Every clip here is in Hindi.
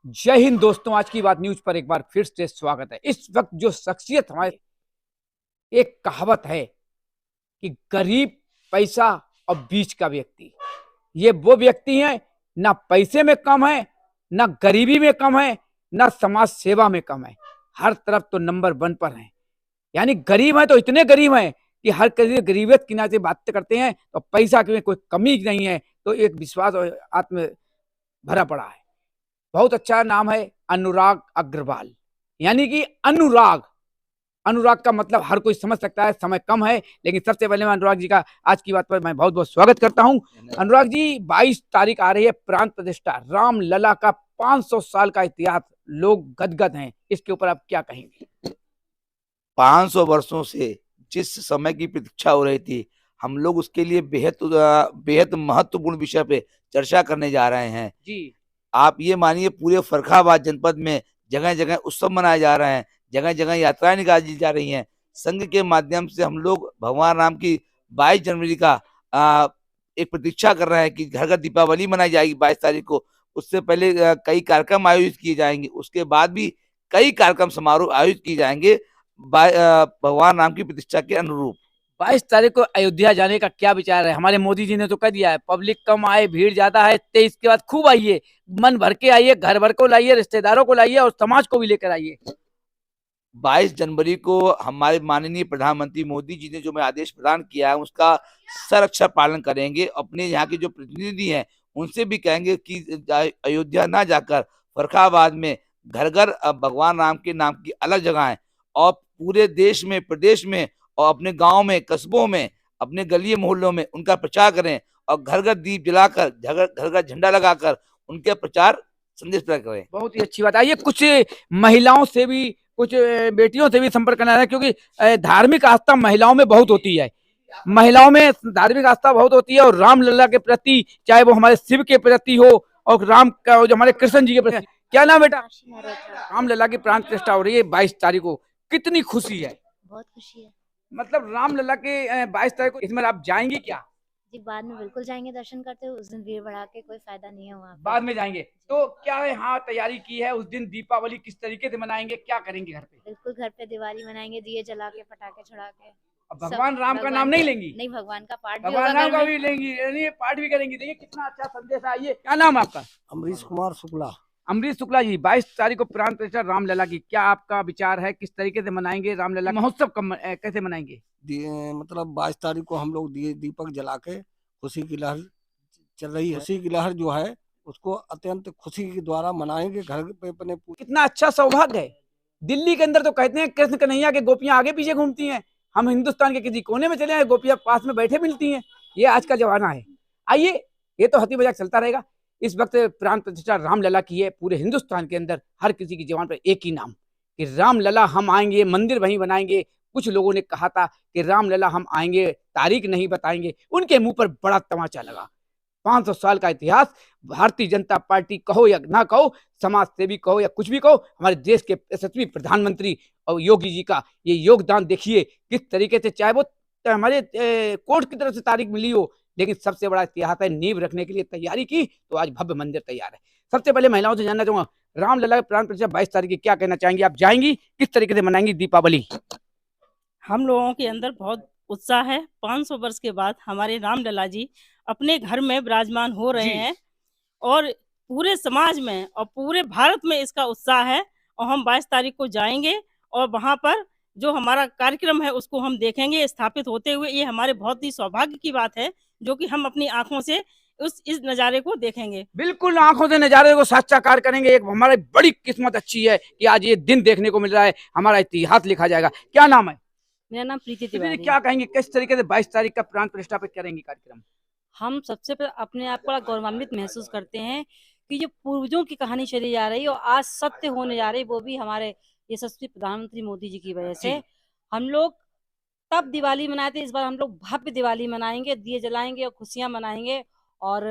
जय हिंद दोस्तों। आज की बात न्यूज पर एक बार फिर से स्वागत है। इस वक्त जो शख्सियत हमारे, एक कहावत है कि गरीब, पैसा और बीच का व्यक्ति, ये वो व्यक्ति है ना पैसे में कम है, ना गरीबी में कम है, ना समाज सेवा में कम है। हर तरफ तो नंबर 1 पर है। यानी गरीब है तो इतने गरीब हैं कि हर किसी गरीबियत की से बात करते हैं, तो पैसा की कोई कमी नहीं है, तो एक विश्वास और आत्म भरा पड़ा है। बहुत अच्छा नाम है अनुराग अग्रवाल। यानी कि अनुराग, अनुराग का मतलब हर कोई समझ सकता है, समय कम है, लेकिन सबसे पहले मैं अनुराग जी का आज की बात पर मैं बहुत बहुत स्वागत करता हूं। अनुराग जी, 22 तारीख आ रही है, प्राण प्रतिष्ठा, राम लला का 500 साल का इतिहास, लोग गदगद हैं, इसके ऊपर आप क्या कहेंगे? 500 वर्षों से जिस समय की प्रतीक्षा हो रही थी, हम लोग उसके लिए बेहद बेहद महत्वपूर्ण विषय पे चर्चा करने जा रहे हैं जी। आप ये मानिए, पूरे फर्रुखाबाद जनपद में जगह जगह उत्सव मनाए जा रहे हैं, जगह जगह यात्राएं निकाली जा रही हैं। संघ के माध्यम से हम लोग भगवान राम की 22 जनवरी का एक प्रतीक्षा कर रहे हैं कि घर घर दीपावली मनाई जाएगी 22 तारीख को। उससे पहले कई कार्यक्रम आयोजित किए जाएंगे, उसके बाद भी कई कार्यक्रम समारोह आयोजित किए जाएंगे भगवान राम की प्रतिष्ठा के अनुरूप। 22 तारीख को अयोध्या जाने का क्या विचार है? हमारे मोदी जी ने तो कह दिया है, पब्लिक कम आए, भीड़ ज्यादा है, 23 के बाद खूब आइए, मन भर के आइए, घर भर को लाइए, रिश्तेदारों को लाइए और समाज को भी लेकर आइए। 22 जनवरी को हमारे माननीय प्रधानमंत्री मोदी जी ने जो मैं आदेश प्रदान किया है, उसका सरक्षा पालन करेंगे। अपने यहाँ के जो प्रतिनिधि हैं उनसे भी कहेंगे कि अयोध्या ना जाकर फर्रुखाबाद में घर घर भगवान राम के नाम की अलग जगह है, और पूरे देश में, प्रदेश में और अपने गांव में, कस्बों में, अपने गली मोहल्लों में उनका प्रचार करें, और घर घर दीप जलाकर, घर घर झंडा लगाकर उनके प्रचार संदेश प्रचार करें। बहुत ही अच्छी बात। आइए कुछ महिलाओं से भी, कुछ बेटियों से भी संपर्क करना है, क्योंकि धार्मिक आस्था महिलाओं में बहुत होती है। महिलाओं में धार्मिक आस्था बहुत होती है, और रामलला के प्रति, चाहे वो हमारे शिव के प्रति हो और राम का जो हमारे कृष्ण जी के प्रति। क्या नाम बेटा? रामलला की प्राण प्रतिष्ठा हो रही है 22 तारीख को, कितनी खुशी है? बहुत खुशी है। मतलब रामलला के 22 तारीख को, इसमें आप जाएंगी क्या? जी, बाद में बिल्कुल जाएंगे दर्शन करते हुए। उस दिन भीड़ बढ़ा के कोई फायदा नहीं है वहाँ पे। बाद में जाएंगे तो क्या है, हाँ तैयारी की है? उस दिन दीपावली किस तरीके से मनाएंगे, क्या करेंगे घर पे? बिल्कुल घर पे दिवाली मनाएंगे, दिए जला के, पटाखे छुड़ा के। अब भगवान राम का नाम नहीं लेंगी? नहीं, भगवान का पाठ भी भगवान होगा राम घर का में। भी लेंगी, यानी पाठ भी करेंगी। देखिए कितना अच्छा संदेश है। आइए, क्या नाम है आपका? अमरीश कुमार शुक्ला। अमरीश शुक्ला जी, 22 तारीख को प्राण प्रतिष्ठा रामलला की, क्या आपका विचार है? किस तरीके से मनाएंगे रामलला महोत्सव? कैसे मनाएंगे? मतलब 22 तारीख को हम लोग दीपक जला के खुशी की लहर चल रही है। खुशी की लहर जो है उसको अत्यंत खुशी के द्वारा मनाएंगे घर पे अपने। कितना अच्छा सौभाग्य है। दिल्ली के अंदर तो कहते हैं कृष्ण कन्हैया के गोपियां आगे पीछे घूमती हैं, हम हिंदुस्तान के किसी कोने में चले हैं, गोपियां पास में बैठे मिलती हैं। ये आज का जमाना है। आइए, ये तो हंसी मजाक चलता रहेगा। इस वक्त प्राण प्रतिष्ठा रामलला की है। पूरे हिंदुस्तान के अंदर हर किसी की जबान पर एक ही नाम कि रामलला हम आएंगे, मंदिर वहीं बनाएंगे। कुछ लोगों ने कहा था कि रामलला हम आएंगे, तारीख नहीं बताएंगे, उनके मुंह पर बड़ा तमाचा लगा। 500 साल का इतिहास, भारतीय जनता पार्टी कहो या ना कहो, समाज सेवी कहो या कुछ भी कहो, हमारे देश के यशस्वी प्रधानमंत्री और योगी जी का ये योगदान देखिए किस तरीके से, चाहे वो हमारे कोर्ट की तरफ से तारीख मिली हो, लेकिन सबसे बड़ा इतिहास है। नींव रखने के लिए तैयारी की तो आज भव्य मंदिर तैयार है। सबसे पहले महिलाओं से जानना चाहूंगा, रामलला प्राण प्रतिष्ठा 22 तारीख की, क्या कहना चाहेंगी? आप जाएंगी? किस तरीके से मनाएंगी दीपावली? हम लोगों के अंदर बहुत उत्साह है। 500 वर्ष के बाद हमारे रामलला जी अपने घर में विराजमान हो रहे हैं, और पूरे समाज में और पूरे भारत में इसका उत्साह है। और हम 22 तारीख को जाएंगे, और वहां पर जो हमारा कार्यक्रम है उसको हम देखेंगे स्थापित होते हुए। ये हमारे बहुत ही सौभाग्य की बात है, जो कि हम अपनी आंखों से इस नज़ारे को देखेंगे। बिल्कुल, आंखों से नजारे को साक्षात्कार करेंगे। एक हमारी बड़ी किस्मत अच्छी है कि आज ये दिन देखने को मिल रहा है, हमारा इतिहास लिखा जाएगा। क्या नाम है? मेरा नाम प्रीति दीदी, तिवारी। क्या कहेंगे, किस तरीके से 22 तारीख का प्राण प्रतिष्ठा पे करेंगे कार्यक्रम? हम सबसे पहले अपने आप को गौरवान्वित महसूस करते हैं कि जो पूर्वजों की कहानी चली जा रही है और आज सत्य होने जा रही है, वो भी हमारे यशस्वी प्रधानमंत्री मोदी जी की वजह से। हम लोग तब दिवाली मनाते, इस बार हम लोग भव्य दिवाली मनाएंगे, दिए जलाएंगे और खुशियां मनाएंगे, और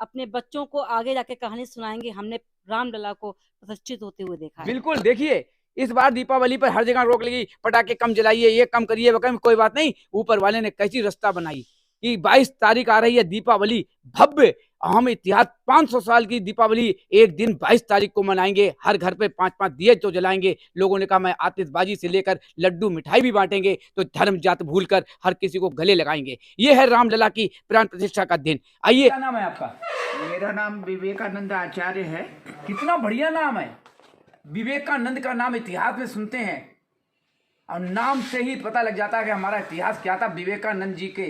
अपने बच्चों को आगे जाके कहानी सुनाएंगे। हमने रामलला को प्रतिष्ठित होते हुए देखा है। बिल्कुल, देखिए इस बार दीपावली पर हर जगह रोक लगी, पटाखे कम जलाइए, ये कम करिए, वो कम, कोई बात नहीं। ऊपर वाले ने कैसी रास्ता बनाई कि 22 तारीख आ रही है दीपावली, भव्य हम इतिहास 500 साल की दीपावली एक दिन 22 तारीख को मनाएंगे। हर घर पे 5-5 दिए तो जलाएंगे। लोगों ने कहा मैं आतिशबाजी से लेकर लड्डू मिठाई भी बांटेंगे, तो धर्म जात भूलकर हर किसी को गले लगाएंगे। ये है रामलला की प्राण प्रतिष्ठा का दिन। आइए, क्या नाम है आपका? मेरा नाम विवेकानंद आचार्य है। कितना बढ़िया नाम है। विवेकानंद का नाम इतिहास में सुनते हैं और नाम से ही पता लग जाता है कि हमारा इतिहास क्या था। विवेकानंद जी के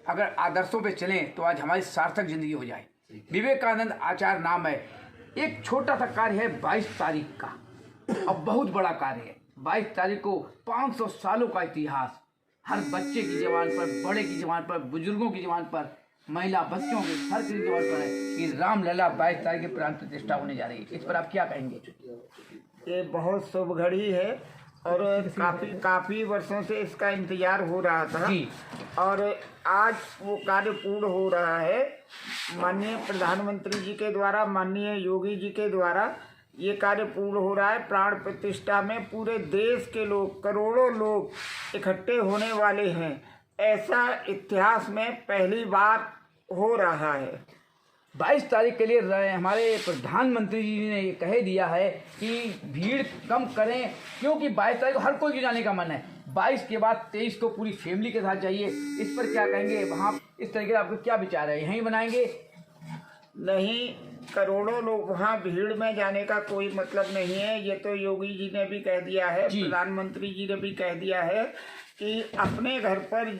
अगर आदर्शों पे चलें तो आज हमारी सार्थक जिंदगी हो जाए। विवेकानंद आचार्य नाम है। एक छोटा सा कार्य है 22 तारीख का और बहुत बड़ा कार्य है। 22 तारीख को 500 सालों का इतिहास हर बच्चे की जबान पर, बड़े की जबान पर, बुजुर्गों की जबान पर, महिला बच्चों के हर किसी की जबान पर है कि रामलला 22 तारीख की प्राण प्रतिष्ठा होने जा रही है। इस पर आप क्या कहेंगे? ये बहुत शुभ घड़ी है और काफी वर्षों से इसका इंतजार हो रहा था जी। और आज वो कार्य पूर्ण हो रहा है। माननीय प्रधानमंत्री जी के द्वारा, माननीय योगी जी के द्वारा ये कार्य पूर्ण हो रहा है। प्राण प्रतिष्ठा में पूरे देश के लोग, करोड़ों लोग इकट्ठे होने वाले हैं। ऐसा इतिहास में पहली बार हो रहा है। 22 तारीख के लिए हमारे प्रधानमंत्री जी ने ये कह दिया है कि भीड़ कम करें, क्योंकि 22 तारीख को हर कोई की जाने का मन है। 22 के बाद 23 को पूरी फैमिली के साथ जाइए। इस पर क्या कहेंगे? वहाँ इस तरीके से आपको क्या विचार है? यहीं बनाएंगे? नहीं, करोड़ों लोग वहाँ भीड़ में जाने का कोई मतलब नहीं है। ये तो योगी जी ने भी कह दिया है, प्रधानमंत्री जी ने भी कह दिया है कि अपने घर पर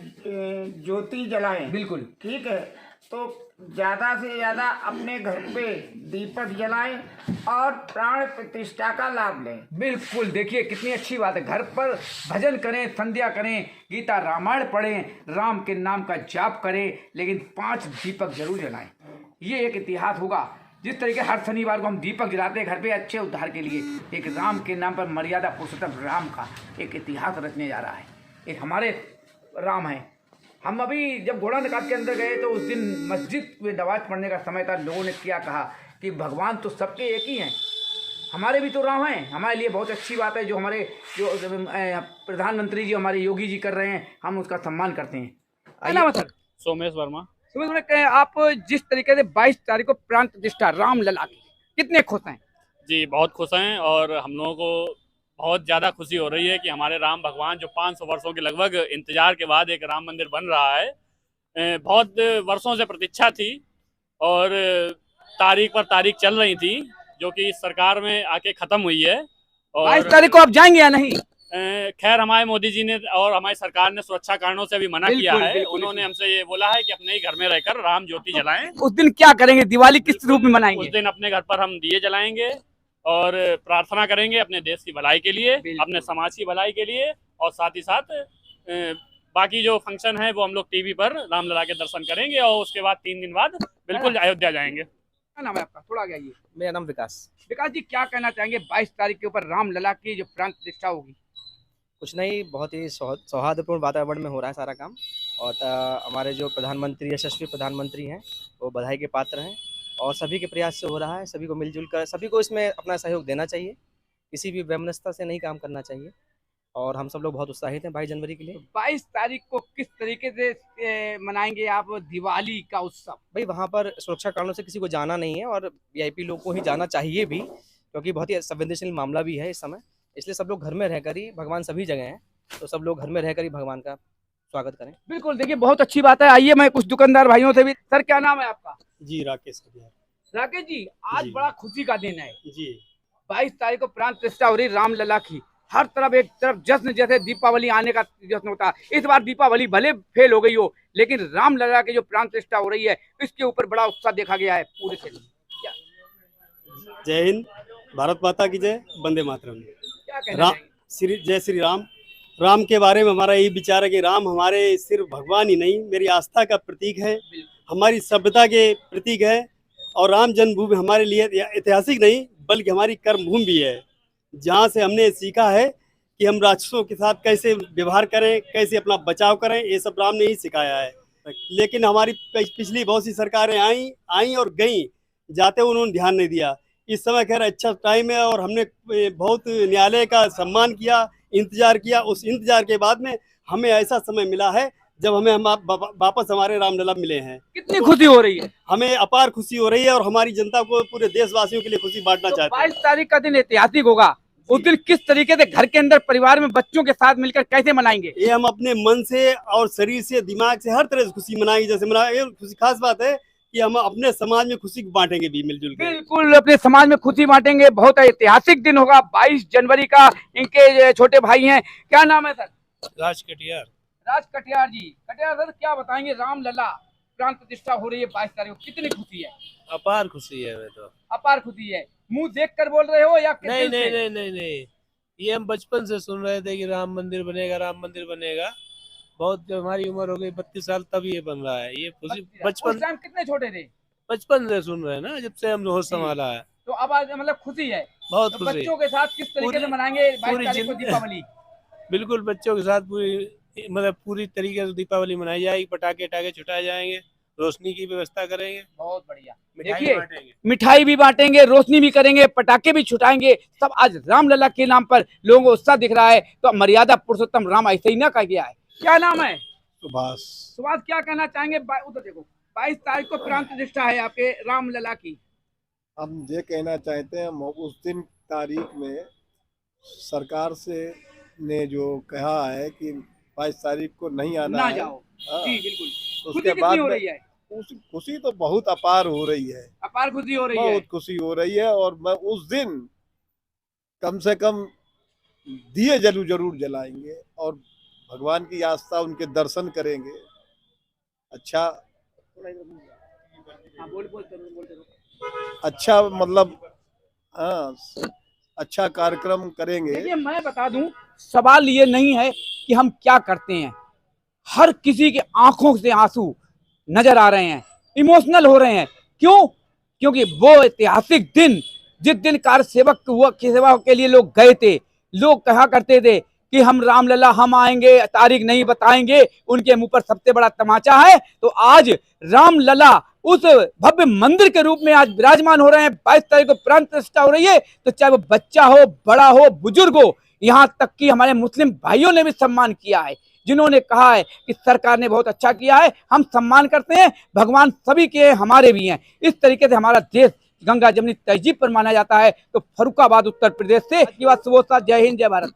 ज्योति जलाएं। बिल्कुल ठीक है, तो ज़्यादा से ज़्यादा अपने घर पे दीपक जलाएं और प्राण प्रतिष्ठा का लाभ लें। बिल्कुल, देखिए कितनी अच्छी बात है। घर पर भजन करें, संध्या करें, गीता रामायण पढ़ें, राम के नाम का जाप करें, लेकिन 5 दीपक जरूर जलाएं। ये एक इतिहास होगा। जिस तरीके हर शनिवार को हम दीपक जलाते हैं घर पे अच्छे उद्धार के लिए, एक राम के नाम पर मर्यादा पुरुषोत्तम राम का एक इतिहास रचने जा रहा है। एक हमारे राम है। हम अभी जब घोड़ा निकाल के अंदर गए तो उस दिन मस्जिद में नमाज पढ़ने का समय था। लोगों ने क्या कहा कि भगवान तो सबके एक ही हैं, हमारे भी तो राम हैं। हमारे लिए बहुत अच्छी बात है जो हमारे प्रधानमंत्री जी, हमारे योगी जी कर रहे हैं, हम उसका सम्मान करते हैं। आइए सर। सोमेश वर्मा। आप जिस तरीके से 22 तारीख को प्राण प्रतिष्ठा रामलला की, कितने खुश हैं? जी बहुत खुश हैं और हम लोगों को बहुत ज़्यादा खुशी हो रही है कि हमारे राम भगवान जो 500 वर्षों के लगभग इंतजार के बाद एक राम मंदिर बन रहा है। बहुत वर्षों से प्रतीक्षा थी और तारीख पर तारीख चल रही थी, जो कि इस सरकार में आके ख़त्म हुई है। और 22 तारीख को आप जाएंगे या नहीं? खैर हमारे मोदी जी ने और हमारी सरकार ने सुरक्षा कारणों से अभी मना किया है। उन्होंने हमसे ये बोला है कि अपने ही घर में रहकर राम ज्योति जलाएं। उस दिन क्या करेंगे? दिवाली किस रूप में मनाएंगे? उस दिन अपने घर पर हम दिए जलाएंगे और प्रार्थना करेंगे अपने देश की भलाई के लिए, अपने समाज की भलाई के लिए, और साथ ही साथ बाकी जो फंक्शन है वो हम लोग टीवी पर रामलला के दर्शन करेंगे और उसके बाद 3 दिन बाद बिल्कुल अयोध्या जाएंगे। क्या नाम है आपका? थोड़ा आगे आइए। मेरा नाम विकास। विकास जी, क्या कहना चाहेंगे 22 तारीख के ऊपर रामलला की जो प्राण प्रतिष्ठा होगी? कुछ नहीं, बहुत ही सौहार्दपूर्ण वातावरण में हो रहा है सारा काम और हमारे जो प्रधानमंत्री, यशस्वी प्रधानमंत्री हैं, वो बधाई के पात्र हैं और सभी के प्रयास से हो रहा है। सभी को मिलजुल कर, सभी को इसमें अपना सहयोग देना चाहिए, किसी भी वैमनस्यता से नहीं काम करना चाहिए और हम सब लोग बहुत उत्साहित हैं 22 जनवरी के लिए। 22 तारीख को किस तरीके से मनाएंगे आप दिवाली का उत्सव? भाई वहाँ पर सुरक्षा कारणों से किसी को जाना नहीं है और वीआईपी लोग को ही जाना चाहिए भी, क्योंकि बहुत ही संवेदनशील मामला भी है इस समय। इसलिए सब लोग घर में रहकर ही, भगवान सभी जगह हैं, तो सब लोग घर में रहकर ही भगवान का स्वागत करें। बिल्कुल, देखिए बहुत अच्छी बात है। आइए मैं कुछ दुकानदार भाइयों से भी। सर क्या नाम है आपका? जी राकेश। राकेश जी, आज जी। बड़ा खुशी का दिन है। जी 22 तारीख को प्राण प्रतिष्ठा हो रही रामलला की। हर तरफ एक तरफ जश्न, जैसे दीपावली आने का जश्न होता है। इस बार दीपावली भले फेल हो गई हो, लेकिन रामलला की जो प्राण प्रतिष्ठा हो रही है इसके ऊपर बड़ा उत्साह देखा गया है पूरे से। जय हिंद, भारत माता की जय, वंदे मातरम। क्या कहना चाहेंगे? जय श्री राम। राम के बारे में हमारा यही विचार है कि राम हमारे सिर्फ भगवान ही नहीं, मेरी आस्था का प्रतीक है, हमारी सभ्यता के प्रतीक है और राम जन्मभूमि हमारे लिए ऐतिहासिक नहीं बल्कि हमारी कर्मभूमि भी है, जहाँ से हमने सीखा है कि हम राक्षसों के साथ कैसे व्यवहार करें, कैसे अपना बचाव करें, ये सब राम ने ही सिखाया है। लेकिन हमारी पिछली बहुत सी सरकारें आई और गईं, जाते उन्होंने ध्यान नहीं दिया। इस समय खैर अच्छा टाइम है और हमने बहुत न्यायालय का सम्मान किया, इंतजार किया। उस इंतजार के बाद में हमें ऐसा समय मिला है जब हमें वापस हमारे रामलला मिले हैं। कितनी खुशी हो रही है? हमें अपार खुशी हो रही है और हमारी जनता को, पूरे देशवासियों के लिए खुशी बांटना तो चाहते हैं। 22 तारीख का दिन ऐतिहासिक होगा, उस दिन किस तरीके से घर के अंदर परिवार में बच्चों के साथ मिलकर कैसे मनाएंगे? ये हम अपने मन से और शरीर से, दिमाग से, हर तरह से खुशी मनाएंगे। जैसे ये खुशी खास बात है कि हम अपने समाज में खुशी बांटेंगे भी मिलजुल कर। बिल्कुल, अपने समाज में खुशी बांटेंगे। बहुत ऐतिहासिक दिन होगा 22 जनवरी का। इनके छोटे भाई हैं, क्या नाम है सर? राज कटियार। राज कटियार जी। कटियार सर, क्या बताएंगे, रामलला प्राण प्रतिष्ठा हो रही है 22 तारीख को, कितनी खुशी है? अपार खुशी है। मैं तो अपार खुशी है। मुंह देख कर बोल रहे हो या नहीं नहीं नहीं नहीं नहीं, ये हम बचपन से सुन रहे थे कि राम मंदिर बनेगा, राम मंदिर बनेगा। बहुत, जब हमारी उम्र हो गई 32 साल तब ये बन रहा है। ये खुशी बचपन। उस टाइम कितने छोटे थे? बचपन से सुन रहे हैं ना, जब से हम होश संभाला है। तो अब आज मतलब खुशी है। बहुत तो खुशी। बच्चों के साथ किस तरीके से मनाएंगे 22 तारीख को दीपावली? बिल्कुल, बच्चों के साथ पूरी तरीके से दीपावली मनाई जाएगी। पटाखे छुटाए जाएंगे, रोशनी की व्यवस्था करेंगे। बहुत बढ़िया। मिठाई देखिए, बांटेंगे, मिठाई भी बांटेंगे, रोशनी भी करेंगे, पटाखे भी छुटाएंगे। सब आज रामलला के नाम पर लोगों को उत्साह दिख रहा है। तो मर्यादा पुरुषोत्तम राम ऐसे ही ना कहा गया है। क्या नाम है? सुभाष। सुभाष, क्या कहना चाहेंगे? उधर देखो, 22 तारीख को प्राण प्रतिष्ठा है आपके रामलला की। हम ये कहना चाहते हैं, उस दिन तारीख में सरकार से ने जो कहा है कि 22 तारीख को नहीं आना ना है। जाओ। जी बिल्कुल। उसके बाद हो रही है? खुशी तो बहुत अपार हो रही है। अपार खुशी हो रही है। बहुत खुशी हो रही है। और मैं उस दिन कम से कम दिए जरूर जलाएंगे और भगवान की आस्था, उनके दर्शन करेंगे। अच्छा, अच्छा मतलब हाँ, अच्छा कार्यक्रम करेंगे। देखिए, मैं बता दूं, सवाल ये नहीं है कि हम क्या करते हैं। हर किसी के आंखों से आंसू नजर आ रहे हैं, इमोशनल हो रहे हैं। क्यों? क्योंकि वो ऐतिहासिक दिन, जिस दिन कार सेवक की सेवा के लिए लोग गए थे, लोग कहा करते थे कि हम रामलला हम आएंगे, तारीख नहीं बताएंगे, उनके मुंह पर सबसे बड़ा तमाचा है। तो आज रामलला उस भव्य मंदिर के रूप में आज विराजमान हो रहे हैं। 22 तारीख को प्राण प्रतिष्ठा हो रही है। तो चाहे वो बच्चा हो, बड़ा हो, बुजुर्ग हो, यहाँ तक कि हमारे मुस्लिम भाइयों ने भी सम्मान किया है, जिन्होंने कहा है कि सरकार ने बहुत अच्छा किया है, हम सम्मान करते हैं। भगवान सभी के, हमारे भी हैं। इस तरीके से हमारा देश गंगा जमनी तहजीब पर माना जाता है। तो फर्रुखाबाद उत्तर प्रदेश से जय हिंद, जय भारत।